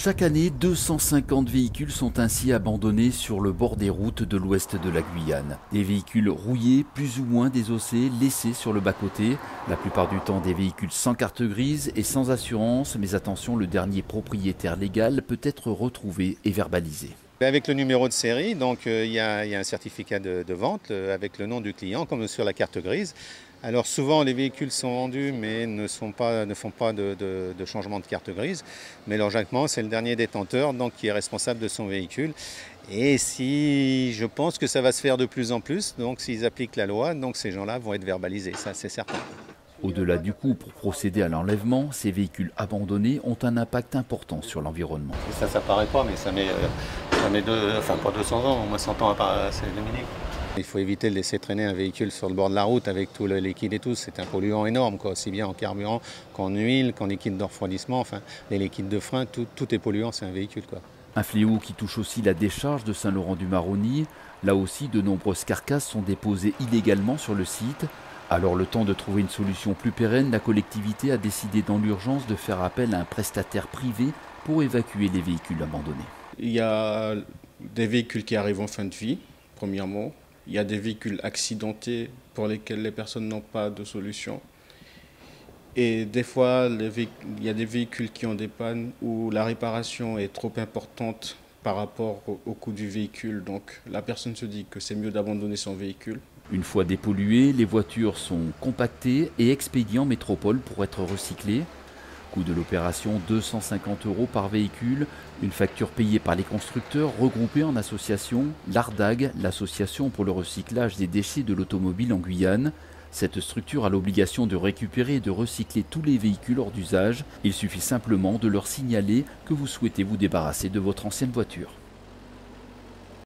Chaque année, 250 véhicules sont ainsi abandonnés sur le bord des routes de l'ouest de la Guyane. Des véhicules rouillés, plus ou moins désossés, laissés sur le bas-côté. La plupart du temps des véhicules sans carte grise et sans assurance. Mais attention, le dernier propriétaire légal peut être retrouvé et verbalisé. Avec le numéro de série, donc il y a un certificat de vente avec le nom du client, comme sur la carte grise. Alors souvent les véhicules sont vendus mais ne font pas de changement de carte grise. Mais logiquement c'est le dernier détenteur donc qui est responsable de son véhicule. Et si je pense que ça va se faire de plus en plus, donc s'ils appliquent la loi, donc ces gens-là vont être verbalisés, ça c'est certain. Au-delà du coût pour procéder à l'enlèvement, ces véhicules abandonnés ont un impact important sur l'environnement. Ça paraît pas, mais ça met pas 200 ans, au moins 100 ans à c'est Dominique. Il faut éviter de laisser traîner un véhicule sur le bord de la route avec tout le liquide et tout. C'est un polluant énorme, quoi, aussi bien en carburant qu'en huile, qu'en liquide de refroidissement. Enfin, les liquides de frein, tout est polluant, c'est un véhicule, quoi. Un fléau qui touche aussi la décharge de Saint-Laurent-du-Maroni. Là aussi, de nombreuses carcasses sont déposées illégalement sur le site. Alors, le temps de trouver une solution plus pérenne, la collectivité a décidé dans l'urgence de faire appel à un prestataire privé pour évacuer les véhicules abandonnés. Il y a des véhicules qui arrivent en fin de vie, premièrement. Il y a des véhicules accidentés pour lesquels les personnes n'ont pas de solution. Et des fois, il y a des véhicules qui ont des pannes où la réparation est trop importante par rapport au coût du véhicule. Donc la personne se dit que c'est mieux d'abandonner son véhicule. Une fois dépolluées, les voitures sont compactées et expédiées en métropole pour être recyclées. Coût de l'opération 250 € par véhicule, une facture payée par les constructeurs regroupés en association, l'ARDAG, l'association pour le recyclage des déchets de l'automobile en Guyane. Cette structure a l'obligation de récupérer et de recycler tous les véhicules hors d'usage. Il suffit simplement de leur signaler que vous souhaitez vous débarrasser de votre ancienne voiture.